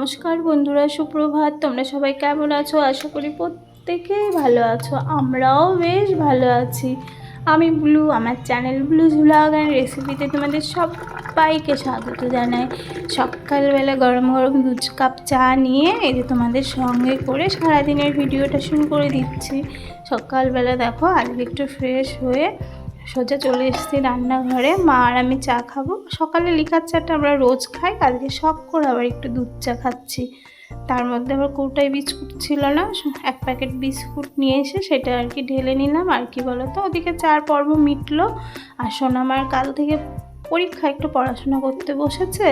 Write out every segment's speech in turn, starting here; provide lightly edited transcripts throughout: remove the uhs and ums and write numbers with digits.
নমস্কার বন্ধুরা, সুপ্রভাত। তোমরা সবাই কেমন আছো? আশা করি প্রত্যেকেই ভালো আছো। আমরাও বেশ ভালো আছি। আমি ব্লু, আমার চ্যানেল ব্লুজ ব্লগ অ্যান্ড রেসিপিতে তোমাদের সবাইকে স্বাগত জানাই। সকালবেলা গরম গরম 2 কাপ চা নিয়ে এই যে তোমাদের সঙ্গে করে সারাদিনের ভিডিওটা শুরু করে দিচ্ছি। সকালবেলা দেখো আজকে একটু ফ্রেশ হয়ে সোজা চলে এসেছি রান্নাঘরে। মা আর আমি চা খাবো। সকালে লিকার চাটা আমরা রোজ খাই, আজকে শখ করে আবার একটু দুধ চা খাচ্ছি। তার মধ্যে আবার কৌটায় বিস্কুট ছিল না, 1 প্যাকেট বিস্কুট নিয়ে এসে সেটা আর কি ঢেলে নিলাম। আর কি বলো তো, ওদিকে চার পর্ব মিটলো। আর সোনামার কাল থেকে পরীক্ষা, একটু পড়াশোনা করতে বসেছে।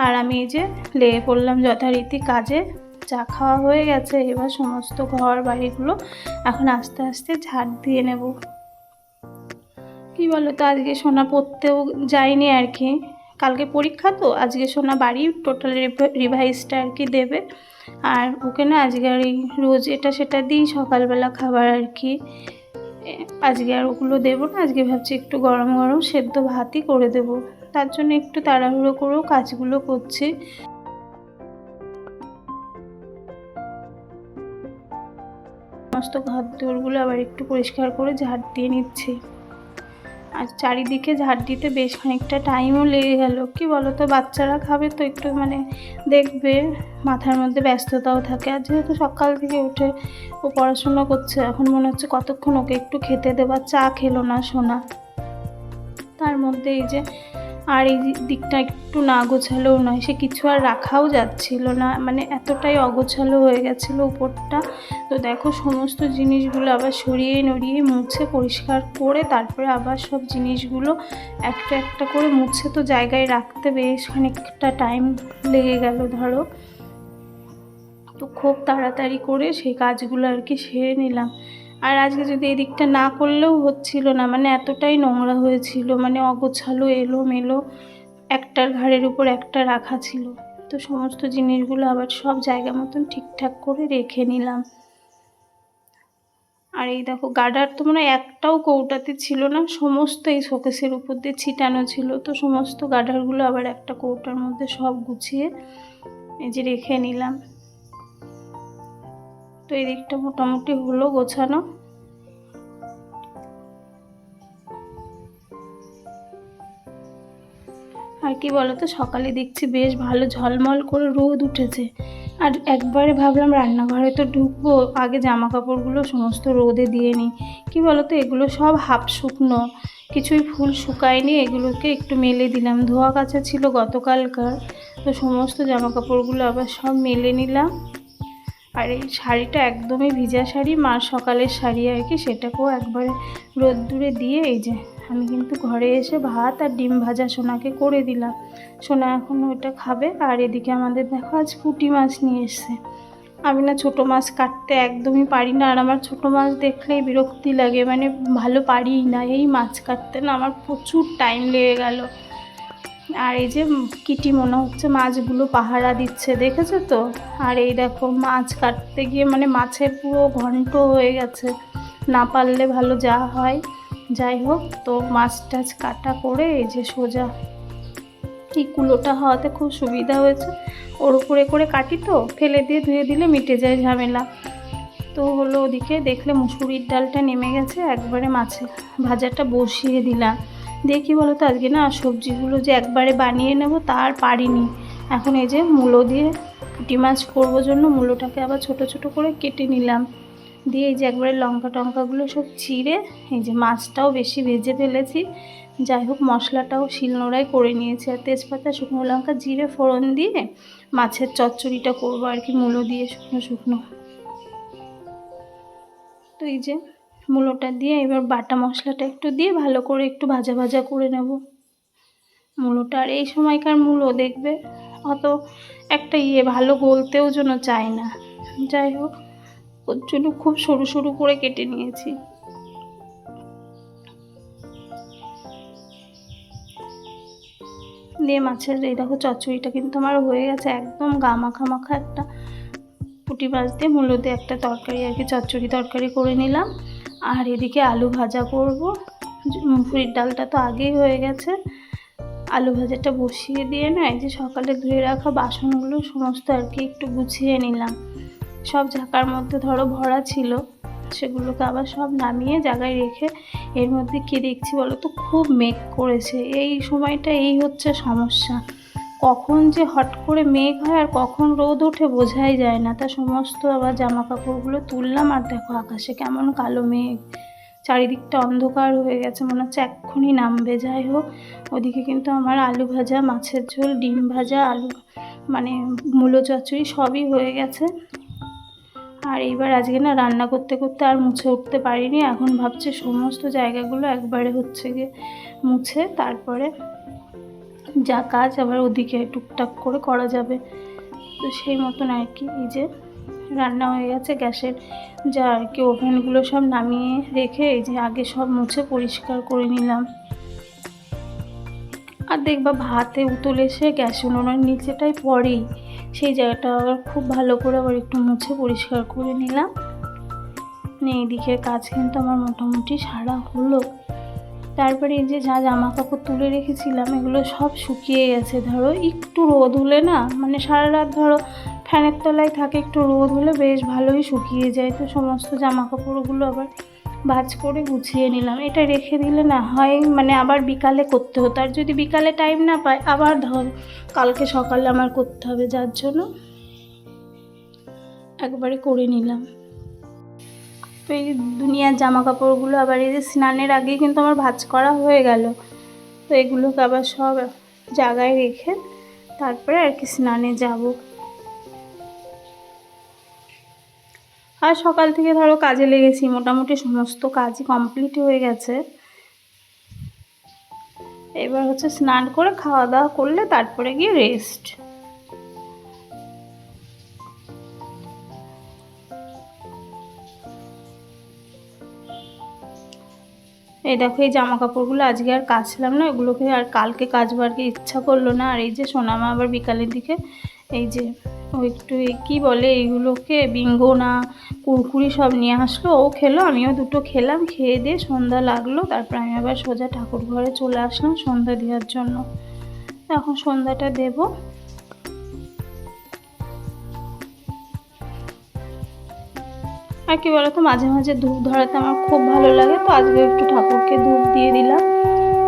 আর আমি এই যে লেগে পড়লাম যথারীতি কাজে। চা খাওয়া হয়ে গেছে, এবার সমস্ত ঘর বাড়িগুলো এখন আস্তে আস্তে ঝাড় দিয়ে নেব। কি বলো তো, আজকে সোনা পড়তেও যায়নি আর কি, কালকে পরীক্ষা তো। আজকে সোনা বাড়ি টোটাল রিভাইজটা আর কি দেবে। আর ওকে না আজকে আর এই রোজ এটা সেটা দিই সকালবেলা খাবার আর কি, আজকে আর ওগুলো দেবো না। আজকে ভাবছি একটু গরম গরম সেদ্ধ ভাতই করে দেব। তার জন্য একটু তাড়াহুড়ো করেও কাজগুলো করছি। সমস্ত ঘর দোরগুলো আবার একটু পরিষ্কার করে ঝাড় দিয়ে নিচ্ছি। আর চারিদিকে ঝাড় দিতে বেশ খানিকটা টাইমও লেগে গেল। কি বলো তো, বাচ্চারা খাবে তো একটু দেখবে, মাথার মধ্যে ব্যস্ততাও থাকে। আর যেহেতু সকাল থেকে উঠে ও পড়াশোনা করছে, এখন মনে হচ্ছে কতক্ষণ ওকে একটু খেতে দেওয়া। চা খেলো না সোনা। তার মধ্যে এই যে আর এই দিকটা একটু না গোছালোও নয়, সে কিছু আর রাখাও যাচ্ছিল না, এতটাই অগোছালো হয়ে গেছিলো উপরটা। তো দেখো সমস্ত জিনিসগুলো আবার সরিয়ে নড়িয়ে মুছে পরিষ্কার করে তারপরে আবার সব জিনিসগুলো একটা একটা করে মুছে তো জায়গায় রাখতে বেশ খানিকটা টাইম লেগে গেল ধরো। তো খুব তাড়াতাড়ি করে সেই কাজগুলো আর কি সেরে নিলাম। আর আজকে যদি এই দিকটা না করলেও হচ্ছিল না, এতটাই নোংরা হয়েছিল, অগোছালো এলোমেলো, একটার ঘাড়ের উপর একটা রাখা ছিল। তো সমস্ত জিনিসগুলো আবার সব জায়গা মতন ঠিকঠাক করে রেখে নিলাম। আর এই দেখো গার্ডার তো একটাও কৌটাতে ছিল না, সমস্ত এই শোকেসের উপর দিয়ে ছিটানো ছিল। তো সমস্ত গার্ডারগুলো আবার একটা কৌটার মধ্যে সব গুছিয়ে এই যে রেখে নিলাম। তো এই দিকটা মোটামুটি হলো গোছানো। আর কি বলতো, সকালে দেখছি বেশ ভালো ঝলমল করে রোদ উঠেছে। আর একবারে ভাবলাম রান্নাঘরে তো ঢুকবো, আগে জামা কাপড়গুলো সমস্ত রোদে দিয়ে নিই। কি বলতো, এগুলো সব হাফ শুকনো, কিছুই ফুল শুকায়নি। এগুলোকে একটু মেলে দিলাম, ধোয়া কাচা ছিল গতকালকার। তো সমস্ত জামা কাপড়গুলো আবার সব মেলে নিলাম। আর এই শাড়িটা একদমই ভিজা শাড়ি, মার সকালের শাড়ি আর কি, সেটাকেও একবারে রোদ্দুরে দিয়ে এই যে আমি কিন্তু ঘরে এসে ভাত আর ডিম ভাজা সোনাকে করে দিলাম। সোনা এখন ওইটা খাবে। আর এদিকে আমাদের দেখো আজ পুঁটি মাছ নিয়ে এসছে। আমি না ছোটো মাছ কাটতে একদমই পারি না, আর আমার ছোটো মাছ দেখলেই বিরক্তি লাগে, ভালো পারিই না। এই মাছ কাটতে না আমার প্রচুর টাইম লেগে গেল। আর এই যে কিটি মনে হচ্ছে মাছগুলো পাহারা দিচ্ছে, দেখেছো তো। আর এই দেখো মাছ কাটতে গিয়ে মাছের পুরো ঘন্ট হয়ে গেছে, না পারলে ভালো যা হয়। যাই হোক, তো মাছ টাছ কাটা করে এই যে সোজা এই কুলোটা হওয়াতে খুব সুবিধা হয়েছে। ওর উপরে করে কাটি তো, ফেলে দিয়ে ধুয়ে দিলে মিটে যায় ঝামেলা। তো হলো, ওদিকে দেখলে মুসুরির ডালটা নেমে গেছে, একবারে মাছের ভাজাটা বসিয়ে দিলাম। দেখি বলো তো, আজকে না সবজিগুলো যে একবারে বানিয়ে নেব তা আর পারিনি। এখন এই যে মূলো দিয়ে পুঁটি মাছ করবো জন্য মূলোটাকে আবার ছোট ছোট করে কেটে নিলাম। দিয়ে এই যে একবারে লঙ্কা টঙ্কাগুলো সব চিড়ে এই যে মাছটাও বেশি ভেজে ফেলেছি। যাই হোক, মশলাটাও শিলনোড়ায় করে নিয়েছি। আর তেজপাতা, শুকনো লঙ্কা, জিরে ফোড়ন দিয়ে মাছের চচ্চড়িটা করবো আর কি, মূলো দিয়ে শুকনো শুকনো। তো এই যে মূলোটা দিয়ে এবার বাটা মশলাটা একটু দিয়ে ভালো করে একটু ভাজা ভাজা করে নেব মূলোটা। আর এই সময়কার মূলো দেখবে অত একটা ভালো গলতেও যেন চায় না। যাই হোক, ওর জন্য খুব সরু সরু করে কেটে নিয়েছি। দিয়ে মাছের এই দেখো চচ্চড়িটা কিন্তু আমার হয়ে গেছে, একদম গা মাখা মাখা একটা পুঁটি মাছ দিয়ে মূলো দিয়ে একটা তরকারি আর কি, চচ্চড়ি তরকারি করে নিলাম। আর এদিকে আলু ভাজা করব। মুসুরির ডালটা তো আগেই হয়ে গেছে। আলু ভাজাটা বসিয়ে দিয়ে না এই যে সকালে ধুয়ে রাখা বাসনগুলো সমস্ত আর কি একটু গুছিয়ে নিলাম। সব ঝাঁকার মধ্যে ধরো ভরা ছিল, সেগুলোকে আবার সব নামিয়ে জায়গায় রেখে এর মধ্যে কী দেখছি বলো তো, খুব মেঘ করেছে। এই সময়টা এই হচ্ছে সমস্যা, কখন যে হট করে মেঘ হয় আর কখন রোদ ওঠে বোঝাই যায় না। তা সমস্ত আবার জামা কাপড়গুলো তুললাম, আর দেখো আকাশে কেমন কালো মেঘ, চারিদিকটা অন্ধকার হয়ে গেছে, মনে হচ্ছে এক্ষুনি নামবে। যাই হোক, ওদিকে কিন্তু আমার আলু ভাজা, মাছের ঝোল, ডিম ভাজা, আলু মানে মূলো চচ্চড়ি সবই হয়ে গেছে। আর এইবার আজকে না রান্না করতে করতে আর মুছে উঠতে পারিনি। এখন ভাবছি সমস্ত জায়গাগুলো একবারে হচ্ছে গিয়ে মুছে তারপরে যা কাজ আবার ওদিকে টুকটাক করে করা যাবে। তো সেই মতন আর কি এই যে রান্না হয়ে গেছে, গ্যাসের যা আর কি ওভেনগুলো সব নামিয়ে রেখে এই যে আগে সব মুছে পরিষ্কার করে নিলাম। আর দেখবা ভাতে উতল এসে গ্যাসের উনুনের নিচেটাই পড়েই, সেই জায়গাটা আবার খুব ভালো করে আবার একটু মুছে পরিষ্কার করে নিলাম। এইদিকের কাজ কিন্তু আমার মোটামুটি সারা হলো। তারপরে এই যে যা জামা কাপড় তুলে রেখেছিলাম এগুলো সব শুকিয়ে গেছে। ধরো একটু রোদ হলে না, মানে সারা রাত ধরো ফ্যানের তলায় থাকে, একটু রোদ হলে বেশ ভালোই শুকিয়ে যায়। তো সমস্ত জামা কাপড়গুলো আবার ভাঁজ করে গুছিয়ে নিলাম। এটা রেখে দিলে না হয় মানে আবার বিকালে করতে হতো, আর যদি বিকালে টাইম না পাই আবার ধর কালকে সকালে আমার করতে হবে, যার জন্য একবারে করে নিলাম। তো এই দুনিয়ার জামা কাপড়গুলো আবার এই যে স্নানের আগে কিন্তু আমার ভাঁজ করা হয়ে গেল। তো এগুলোকে আবার সব জায়গায় রেখে তারপরে আর কি স্নানে যাব। আর সকাল থেকে ধরো কাজে লেগেছি, মোটামুটি সমস্ত কাজই কমপ্লিট হয়ে গেছে। এবার হচ্ছে স্নান করে খাওয়া দাওয়া করলে তারপরে গিয়ে রেস্ট। এই দেখো এই জামা কাপড়গুলো আজকে আর কাচলাম না, ওগুলোকে আর কালকে কাচবার কি ইচ্ছা করলো না। আর এই যে সোনামা আবার বিকালের দিকে এই যে ও একটু কী বলে এইগুলোকে বিঙ্গো না কুরকুরি সব নিয়ে আসলো, ও খেলো, আমিও দুটো খেলাম। খেয়ে দিয়ে সন্ধ্যা লাগলো, তারপর আমি আবার সোজা ঠাকুর ঘরে চলে আসলাম সন্ধ্যা দেওয়ার জন্য। এখন সন্ধ্যাটা দেব। আর কি বলতো, মাঝে মাঝে ধূপ ধরাতে আমার খুব ভালো লাগে, তো আজকে একটু ঠাকুরকে ধূপ দিয়ে দিলাম,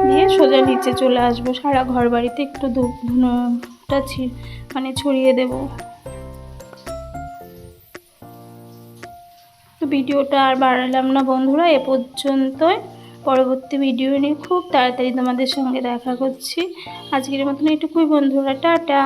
দিয়ে সোজা নিচে চলে আসবো। সারা ঘর বাড়িতে একটু ধূপ ধুনোটা মানে ছড়িয়ে দেব। তো ভিডিওটা আর বাড়ালাম না বন্ধুরা, এ পর্যন্তই। পরবর্তী ভিডিও নিয়ে খুব তাড়াতাড়ি তোমাদের সঙ্গে দেখা করছি। আজকের মতন এটুকুই বন্ধুরা, টাটা।